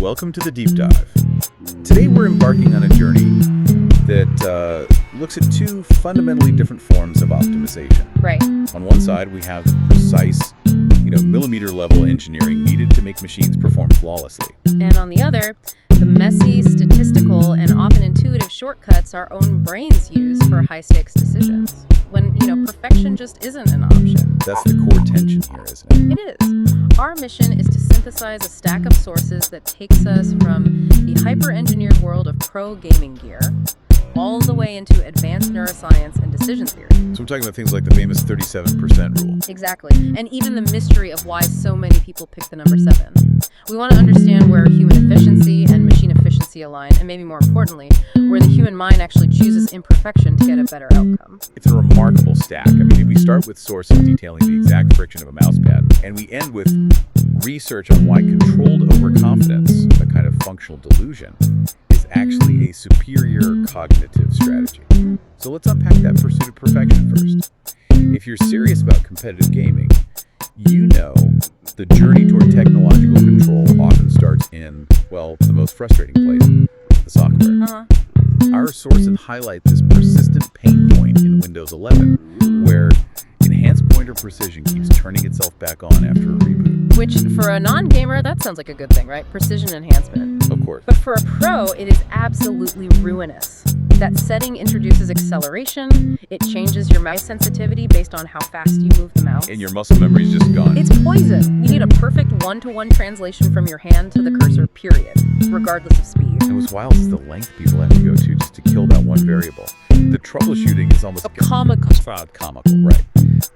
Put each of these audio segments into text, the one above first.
welcome to the Deep Dive. Today we're embarking on a journey that looks at two fundamentally different forms of optimization. Right. On one side, we have precise, millimeter-level engineering needed to make machines perform flawlessly. And on the other, the messy, statistical, and often intuitive shortcuts our own brains use for high-stakes decisions. When, perfection just isn't an option. That's the core tension here, isn't it? It is. Our mission is to synthesize a stack of sources that takes us from the hyper-engineered world of pro gaming gear all the way into advanced neuroscience and decision theory. So I'm talking about things like the famous 37% rule. Exactly. And even the mystery of why so many people pick the number 7. We want to understand where human efficiency and machine efficiency align, and maybe more importantly, where the human mind actually chooses imperfection to get a better outcome. It's a remarkable stack. We start with sources detailing the exact friction of a mouse pad, and we end with research on why controlled overconfidence, a kind of functional delusion, is actually a superior cognitive strategy. So let's unpack that pursuit of perfection first. If you're serious about competitive gaming, the journey toward technological control often starts in, the most frustrating place, the software. Our sources highlight this persistent pain point in Windows 11, where enhanced pointer precision keeps turning itself back on after a reboot. Which, for a non-gamer, that sounds like a good thing, right? Precision enhancement. Of course. But for a pro, it is absolutely ruinous. That setting introduces acceleration, it changes your mouse sensitivity based on how fast you move the mouse. And your muscle memory is just gone. It's poison. You need a perfect one-to-one translation from your hand to the cursor, period, regardless of speed. And what's wild is the length people have to go to just to kill that one variable. The troubleshooting is almost comical, right?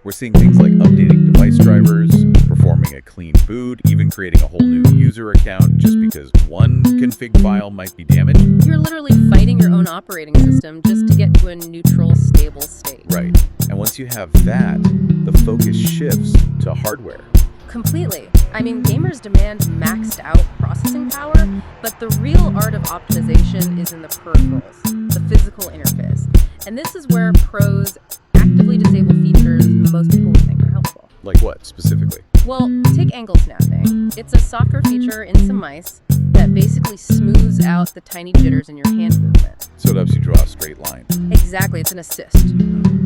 We're seeing things like updating device drivers, performing a clean boot, even creating a whole new user account just because one config file might be damaged. You're literally fighting your own operating system just to get to a neutral, stable state. Right. And once you have that, the focus shifts to hardware. Completely. Gamers demand maxed out processing power, but the real art of optimization is in the peripherals, the physical interface. And this is where pros actively disable features most people would think are helpful. Like what, specifically? Well, take angle snapping. It's a software feature in some mice that basically smooths out the tiny jitters in your hand movement. So it helps you draw a straight line. Exactly, it's an assist.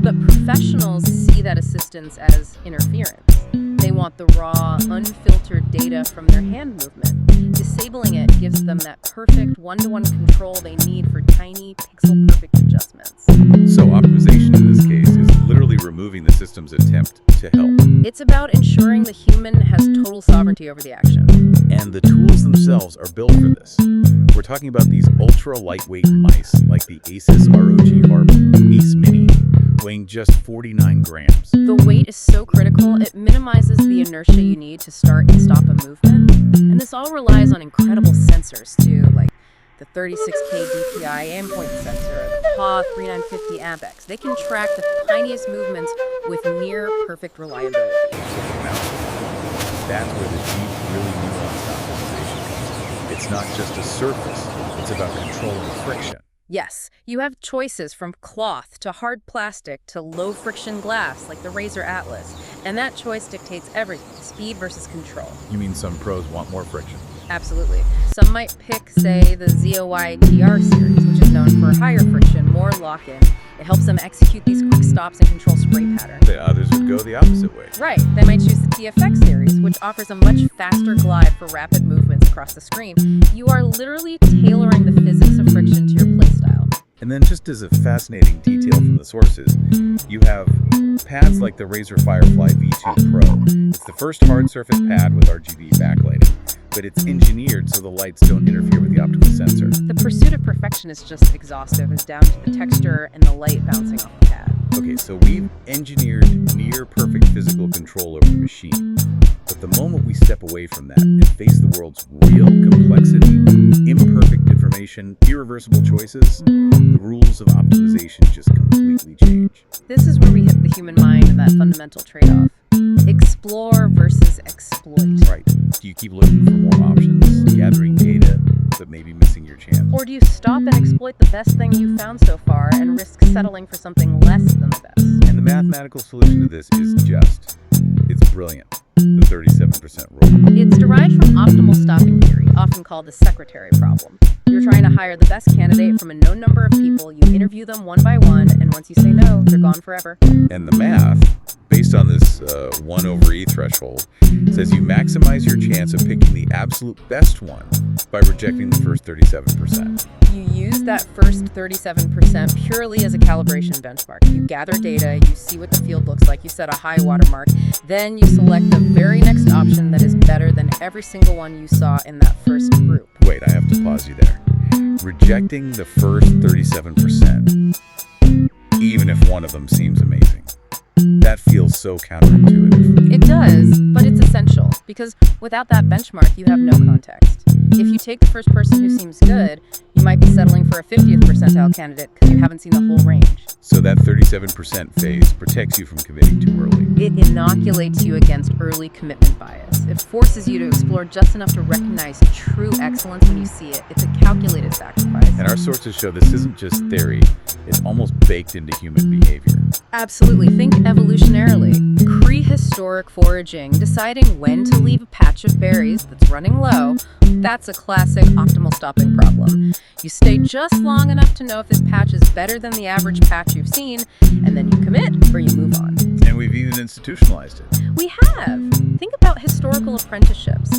But professionals see that assistance as interference. They want the raw, unfiltered data from their hand movement. Disabling it gives them that perfect one-to-one control they need for tiny, pixel-perfect adjustments. So optimization in this case is literally removing the system's attempt to help. It's about ensuring the human has total sovereignty over the action. And the tools themselves are built for this. We're talking about these ultra-lightweight mice, like the Asus ROG Harp Ace Mini, weighing just 49 grams. The weight is so critical, it minimizes the inertia you need to start and stop a movement. And this all relies on incredible sensors too, like the 36K DPI aim-point sensor, the PAW 3950 Ampex. They can track the tiniest movements with near-perfect reliability. That's where the deep, really nuanced optimization comes in. It's not just a surface, it's about controlling friction. Yes, you have choices from cloth to hard plastic to low-friction glass like the Razer Atlas, and that choice dictates everything, speed versus control. You mean some pros want more friction? Absolutely. Some might pick, say, the ZOI TR series, which is known for higher friction, more lock-in. It helps them execute these quick stops and control spray patterns. The others would go the opposite way. Right. They might choose the TFX series, which offers a much faster glide for rapid movements across the screen. You are literally tailoring the physics of friction to your playstyle. And then just as a fascinating detail from the sources, you have pads like the Razer Firefly V2 Pro. It's the first hard surface pad with RGB backlighting, but it's engineered so the lights don't interfere with the optical sensor. The pursuit of perfection is just exhaustive. It's down to the texture and the light bouncing off the pad. Okay, so we've engineered near-perfect physical control over the machine. But the moment we step away from that and face the world's real complexity, imperfect information, irreversible choices, the rules of optimization just completely change. This is where we hit the human mind and that fundamental trade-off. Explore versus exploit. Right. Do you keep looking for more options, gathering data, but maybe missing your chance? Or do you stop and exploit the best thing you've found so far and risk settling for something less than the best? And the mathematical solution to this is it's brilliant. the 37% rule? It's derived from optimal stopping theory, often called the secretary problem. You're trying to hire the best candidate from a known number of people. You interview them one by one, and once you say no, they're gone forever. And the math, based on this 1/E threshold, says you maximize your chance of picking the absolute best one by rejecting the first 37%. You use that first 37% purely as a calibration benchmark. You gather data, you see what the field looks like, you set a high watermark, then you select the very next option that is better than every single one you saw in that first group. Wait, I have to pause you there. Rejecting the first 37%, even if one of them seems amazing. That feels so counterintuitive. It does, but it's essential, because without that benchmark, you have no context. If you take the first person who seems good, you might be settling for a 50th percentile candidate because you haven't seen the whole range. So that 37% phase protects you from committing too early. It inoculates you against early commitment bias. It forces you to explore just enough to recognize true excellence when you see it. It's a calculated sacrifice. And our sources show this isn't just theory, it's almost baked into human behavior. Absolutely. Think evolutionarily. Prehistoric foraging, deciding when to leave a patch of berries that's running low, that's a classic optimal stopping problem. You stay just long enough to know if this patch is better than the average patch you've seen, and then you commit or you move on. And we've even institutionalized it. We have. Think about historical apprenticeships.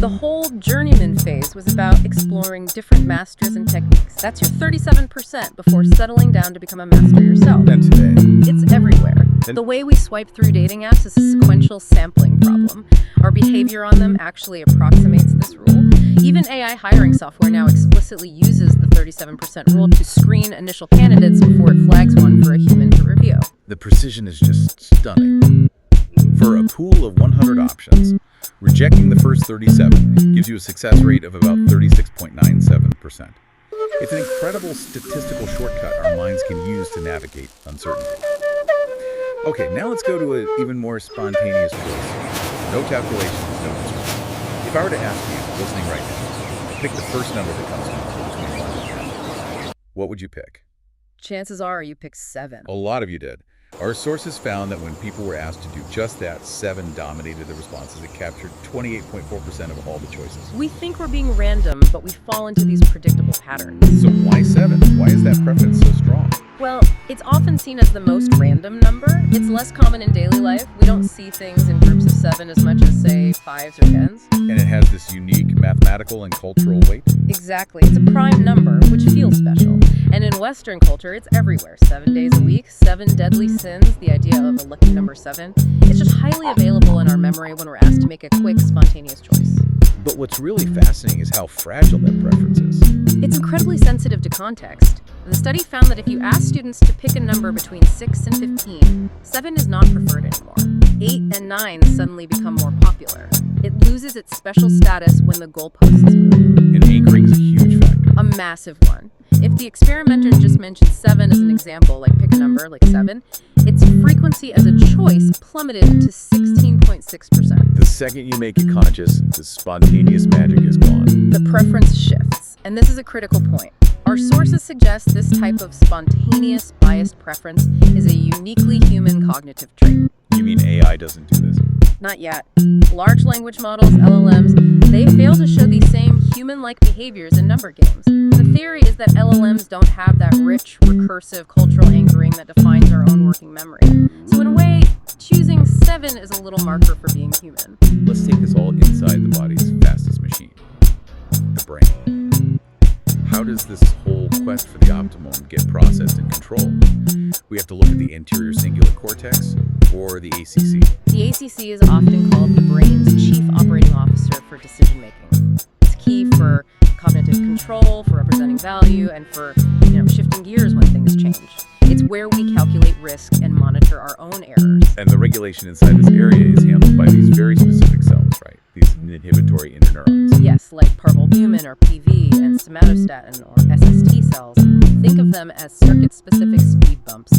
The whole journeyman phase was about exploring different masters and techniques. That's your 37% before settling down to become a master yourself. And today, It's everywhere. The way we swipe through dating apps is a sequential sampling problem. Our behavior on them actually approximates this rule. Even AI hiring software now explicitly uses the 37% rule to screen initial candidates before it flags one for a human to review. the precision is just stunning. For a pool of 100 options, rejecting the first 37 gives you a success rate of about 36.97%. It's an incredible statistical shortcut our minds can use to navigate uncertainty. Okay, now let's go to an even more spontaneous choice. No calculations, no mystery. If I were to ask you, listening right now, pick the first number that comes to mind between 1 and 10, what would you pick? Chances are you pick 7. A lot of you did. Our sources found that when people were asked to do just that, 7 dominated the responses. It captured 28.4% of all the choices. We think we're being random, but we fall into these predictable patterns. So why 7? Why is that preference so strong? Well, it's often seen as the most random number. It's less common in daily life. We don't see things in groups of 7 as much as, say, 5s or 10s. And it has this unique mathematical and cultural weight? Exactly. It's a prime number, which feels special. And in Western culture, it's everywhere. 7 days a week, 7 deadly sins, the idea of a lucky number 7. It's just highly available in our memory when we're asked to make a quick, spontaneous choice. But what's really fascinating is how fragile that preference is. It's incredibly sensitive to context. The study found that if you ask students to pick a number between 6 and 15, 7 is not preferred anymore. 8 and 9 suddenly become more popular. It loses its special status when the goalposts move. And anchoring is a huge factor. A massive one. If the experimenter just mentioned 7 as an example, like pick a number, like 7, its frequency as a choice plummeted to 16.6%. The second you make it conscious, the spontaneous magic is gone. The preference shifts, and this is a critical point. Our sources suggest this type of spontaneous biased preference is a uniquely human cognitive trait. You mean AI doesn't do this? Not yet. Large language models, LLMs, they fail to show these same human-like behaviors in number games. The theory is that LLMs don't have that rich, recursive cultural anchoring that defines our own working memory. So in a way, choosing 7 is a little marker for being human. Let's take this all inside the body's fastest machine, the brain. How does this whole quest for the optimum get processed and controlled? We have to look at the anterior cingulate cortex or the ACC. The ACC is often called the brain's chief operating officer for decision-making. It's key for cognitive control, for representing value, and for shifting gears when things change. It's where we calculate risk and monitor our own errors. And the regulation inside this area is handled by these very specific cells, right? These inhibitory interneurons. Yes, like parvalbumin or PV and somatostatin or SST cells. Think of them as circuit-specific speed bumps.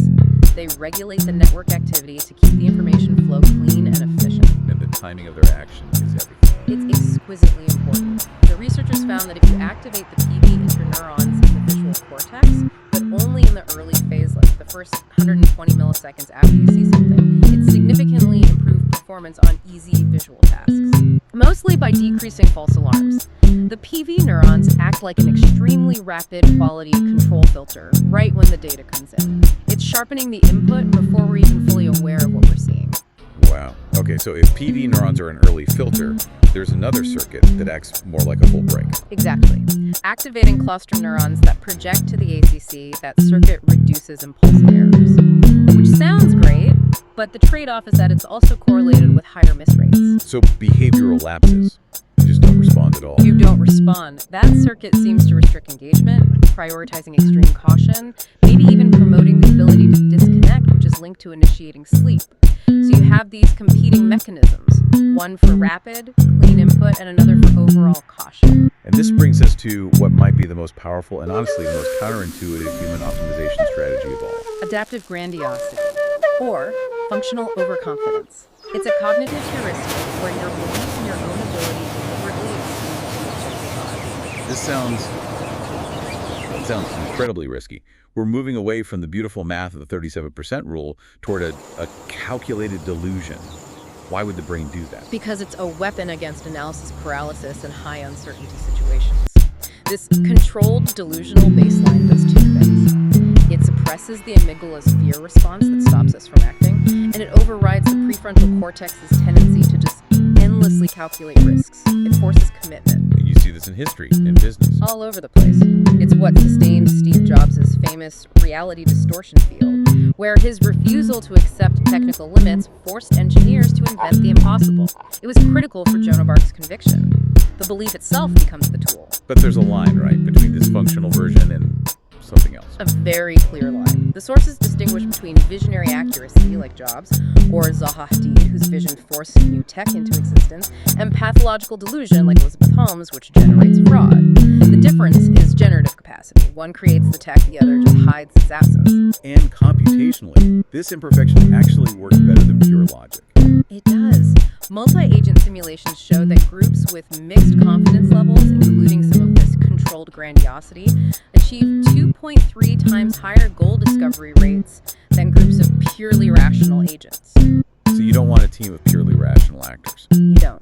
They regulate the network activity to keep the information flow clean and efficient. And the timing of their action is everything. It's exquisitely important. The researchers found that if you activate the PV interneurons in the visual cortex, but only in the early phase, like the first 120 milliseconds after you see something, it significantly improved performance performance on easy visual tasks, mostly by decreasing false alarms. The PV neurons act like an extremely rapid quality control filter right when the data comes in. It's sharpening the input before we're even fully aware of what we're seeing. Wow. Okay, so if PV neurons are an early filter, there's another circuit that acts more like a full brake. Exactly. Activating cluster neurons that project to the ACC, that circuit reduces impulse errors. Which sounds great, but the trade-off is that it's also correlated with higher miss rates. So behavioral lapses. You just don't respond at all. You don't respond. That circuit seems to restrict engagement, prioritizing extreme caution, maybe even promoting the ability to disconnect, which is linked to initiating sleep. So you have these competing mechanisms, one for rapid, clean input, and another for overall caution. And this brings us to what might be the most powerful and honestly the most counterintuitive human optimization strategy of all. Adaptive grandiosity, or functional overconfidence. It's a cognitive heuristic where your belief in your own ability deliberately exceeds. This sounds incredibly risky. We're moving away from the beautiful math of the 37% rule toward a calculated delusion. Why would the brain do that? Because it's a weapon against analysis paralysis and high uncertainty situations. This controlled delusional baseline does two things. It suppresses the amygdala's fear response that stops us from acting, and it overrides the prefrontal cortex's tendency to just endlessly calculate risks. It forces commitment. You see this in history, in business. All over the place. It's what sustained Steve Jobs' famous reality distortion field, where his refusal to accept technical limits forced engineers to invent the impossible. It was critical for Joan of Arc's conviction. The belief itself becomes the tool. But there's a line, right, between this functional version and something else. A very clear line. The sources distinguish between visionary accuracy, like Jobs, or Zaha Hadid, whose vision forced new tech into existence, and pathological delusion, like Elizabeth Holmes, which generates fraud. The difference is generative capacity. One creates the tech, the other just hides its absence. And computationally, this imperfection actually works better than pure logic. It does. Multi-agent simulations show that groups with mixed confidence levels, including some of this controlled grandiosity, achieve 2.3 times higher goal discovery rates than groups of purely rational agents. So you don't want a team of purely rational actors. You don't.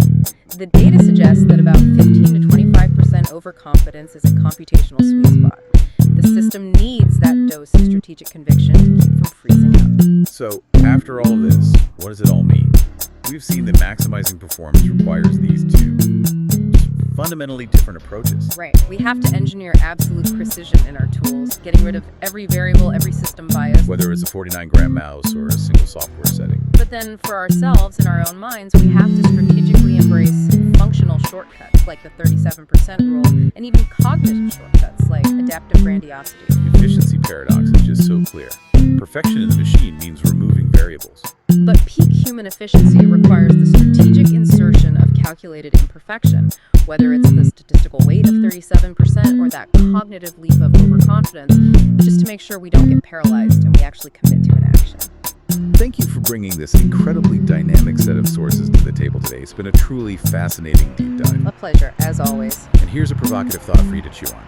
The data suggests that about 15 to 25% overconfidence is a computational sweet spot. The system needs that dose of strategic conviction to keep from freezing up. So after all this, what does it all mean? We've seen that maximizing performance requires these two fundamentally different approaches. Right. We have to engineer absolute precision in our tools, getting rid of every variable, every system bias. Whether it's a 49-gram mouse or a single software setting. But then for ourselves, in our own minds, we have to strategically embrace functional shortcuts like the 37% rule, and even cognitive shortcuts like adaptive grandiosity. The efficiency paradox is just so clear. Perfection in the machine means removing variables. But peak human efficiency requires the strategic insertion of calculated imperfection, whether it's the statistical weight of 37% or that cognitive leap of overconfidence, just to make sure we don't get paralyzed and we actually commit to an action. Thank you for bringing this incredibly dynamic set of sources to the table today. It's been a truly fascinating deep dive. A pleasure, as always. And here's a provocative thought for you to chew on.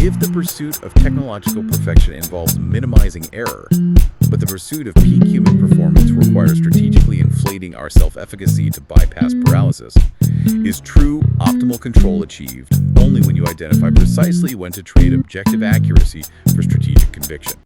If the pursuit of technological perfection involves minimizing error, but the pursuit of peak human performance requires strategically inflating our self-efficacy to bypass paralysis, is true optimal control achieved only when you identify precisely when to trade objective accuracy for strategic conviction?